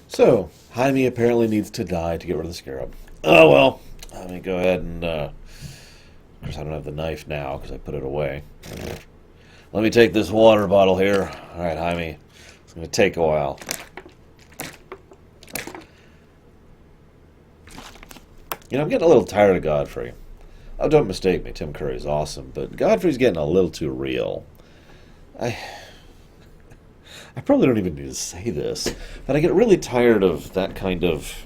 So, Jaime apparently needs to die to get rid of the scarab. Oh well, let me go ahead and. Of course, I don't have the knife now because I put it away. Let me take this water bottle here. All right, Jaime. It's going to take a while. You know, I'm getting a little tired of Godfrey. Oh, don't mistake me. Tim Curry's awesome, but Godfrey's getting a little too real. I I probably don't even need to say this, but I get really tired of that kind of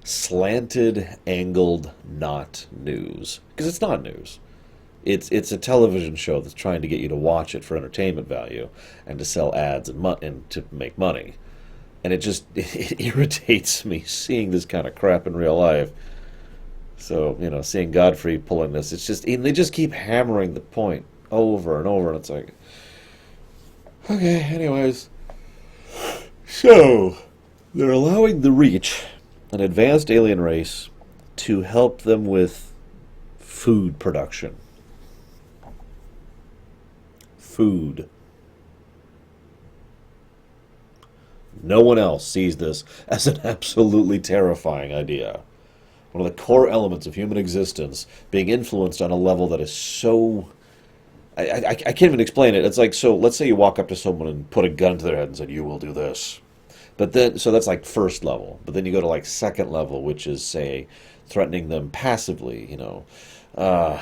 slanted, angled, not news. Because it's not news. It's a television show that's trying to get you to watch it for entertainment value and to sell ads and to make money. And it irritates me seeing this kind of crap in real life. So, seeing Godfrey pulling this, and they just keep hammering the point over and over, and it's like, okay, anyways. So, they're allowing the Reach, an advanced alien race, to help them with food production. Food. No one else sees this as an absolutely terrifying idea. One of the core elements of human existence being influenced on a level that is so. I can't even explain it. It's like, so let's say you walk up to someone and put a gun to their head and said, "You will do this." But then, so that's like first level. But then you go to like second level, which is, say, threatening them passively.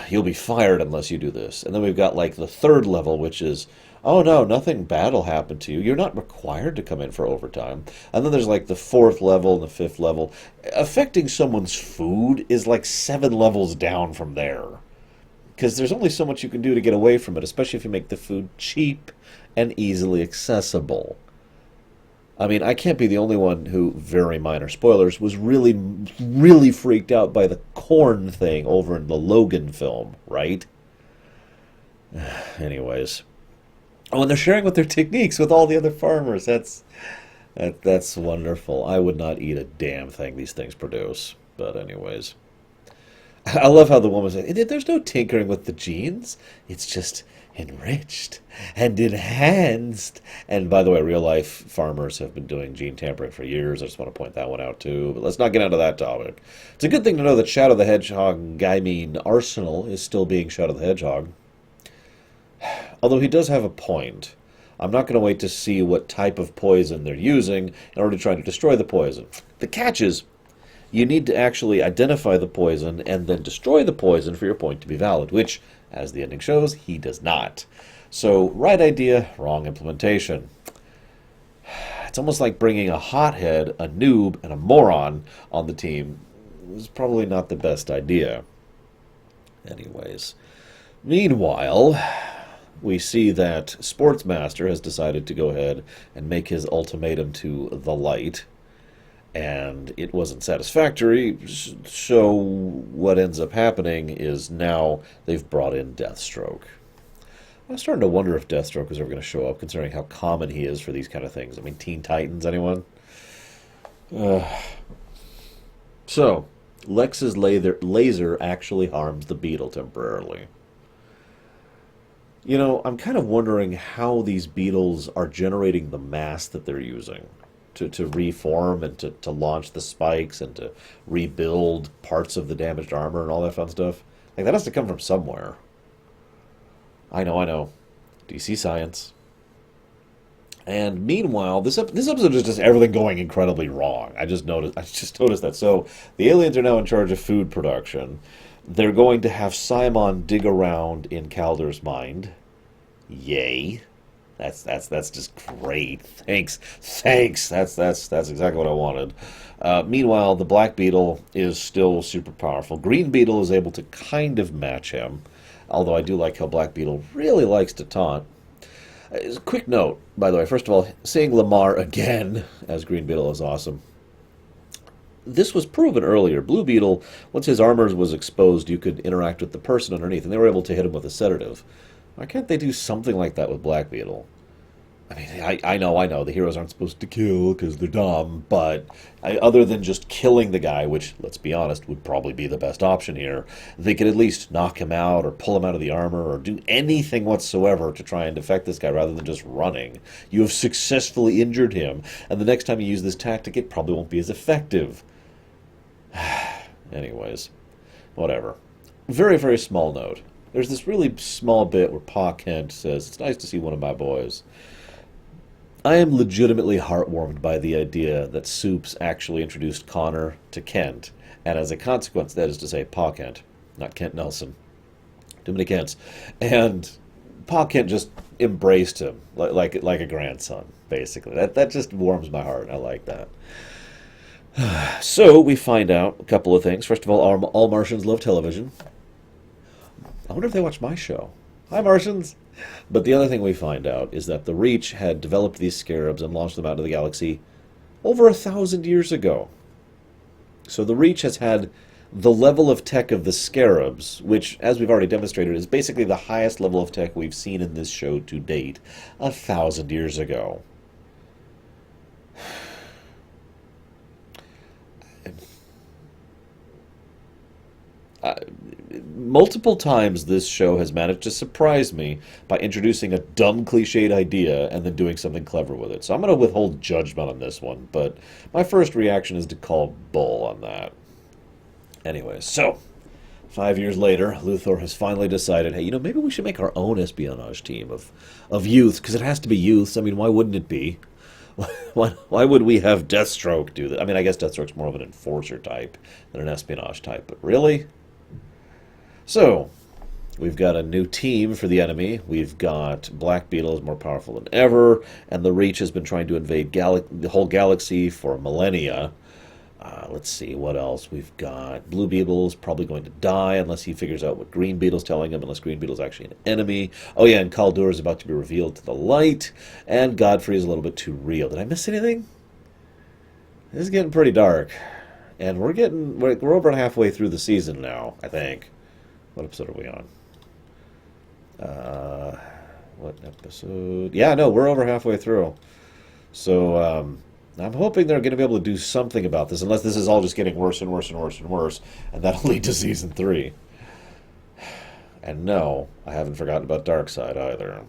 You'll be fired unless you do this. And then we've got like the third level, which is, oh no, nothing bad will happen to you. You're not required to come in for overtime. And then there's like the fourth level and the fifth level. Affecting someone's food is like 7 levels down from there. Because there's only so much you can do to get away from it, especially if you make the food cheap and easily accessible. I mean, I can't be the only one who, very minor spoilers, was really, really freaked out by the corn thing over in the Logan film, right? Anyways. Oh, and they're sharing with their techniques with all the other farmers. That's wonderful. I would not eat a damn thing these things produce. But anyways. I love how the woman said, there's no tinkering with the genes. It's just enriched and enhanced. And by the way, real life farmers have been doing gene tampering for years. I just want to point that one out too. But let's not get into that topic. It's a good thing to know that Shadow the Hedgehog, Arsenal, is still being Shadow the Hedgehog. Although he does have a point. I'm not going to wait to see what type of poison they're using in order to try to destroy the poison. The catch is, you need to actually identify the poison and then destroy the poison for your point to be valid, which, as the ending shows, he does not. So, right idea, wrong implementation. It's almost like bringing a hothead, a noob, and a moron on the team was probably not the best idea. Anyways. Meanwhile, we see that Sportsmaster has decided to go ahead and make his ultimatum to the Light, and it wasn't satisfactory, so what ends up happening is now they've brought in Deathstroke. I'm starting to wonder if Deathstroke is ever going to show up, considering how common he is for these kind of things. I mean, Teen Titans, anyone? So, Lex's laser actually harms the beetle temporarily. I'm kind of wondering how these beetles are generating the mass that they're using to reform and to launch the spikes and to rebuild parts of the damaged armor and all that fun stuff. Like, that has to come from somewhere. I know. DC Science. And meanwhile, this episode is just everything going incredibly wrong. I just noticed that. So, the aliens are now in charge of food production. They're going to have Simon dig around in Calder's mind. Yay. That's just great. Thanks. That's exactly what I wanted. Meanwhile, the Black Beetle is still super powerful. Green Beetle is able to kind of match him, although I do like how Black Beetle really likes to taunt. Quick note, by the way. First of all, seeing Lamar again as Green Beetle is awesome. This was proven earlier. Blue Beetle, once his armor was exposed, you could interact with the person underneath, and they were able to hit him with a sedative. Why can't they do something like that with Black Beetle? I mean, I know, the heroes aren't supposed to kill because they're dumb, but other than just killing the guy, which, let's be honest, would probably be the best option here, they could at least knock him out or pull him out of the armor or do anything whatsoever to try and defect this guy rather than just running. You have successfully injured him, and the next time you use this tactic, it probably won't be as effective. Anyways, whatever. Very, very small note. There's this really small bit where Pa Kent says, "It's nice to see one of my boys." I am legitimately heartwarmed by the idea that Soups actually introduced Connor to Kent, and as a consequence, that is to say, Pa Kent, not Kent Nelson. Too many Kents. And Pa Kent just embraced him like a grandson, basically. That just warms my heart. I like that. So we find out a couple of things. First of all Martians love television. I wonder if they watch my show. Hi, Martians! But the other thing we find out is that the Reach had developed these scarabs and launched them out into the galaxy over 1,000 years ago. So the Reach has had the level of tech of the scarabs, which, as we've already demonstrated, is basically the highest level of tech we've seen in this show to date, 1,000 years ago. Uh, Multiple times this show has managed to surprise me by introducing a dumb cliched idea and then doing something clever with it. So I'm going to withhold judgment on this one, but my first reaction is to call bull on that. Anyway, so 5 years later, Luthor has finally decided, hey, maybe we should make our own espionage team of youths, because it has to be youths. I mean, why wouldn't it be? Why would we have Deathstroke do that? I mean, I guess Deathstroke's more of an enforcer type than an espionage type, but really? So, we've got a new team for the enemy. We've got Black Beetle is more powerful than ever, and the Reach has been trying to invade the whole galaxy for millennia. Let's see, what else? We've got Blue Beetle's probably going to die unless he figures out what Green Beetle's telling him, unless Green Beetle's actually an enemy. Oh yeah, and Kaldur is about to be revealed to the light, and Godfrey is a little bit too real. Did I miss anything? This is getting pretty dark. And we're over halfway through the season now, I think. What episode are we on? What episode? Yeah, no, we're over halfway through. So, I'm hoping they're going to be able to do something about this, unless this is all just getting worse and worse and worse and worse, and that'll lead to Season 3. And no, I haven't forgotten about Darkseid either.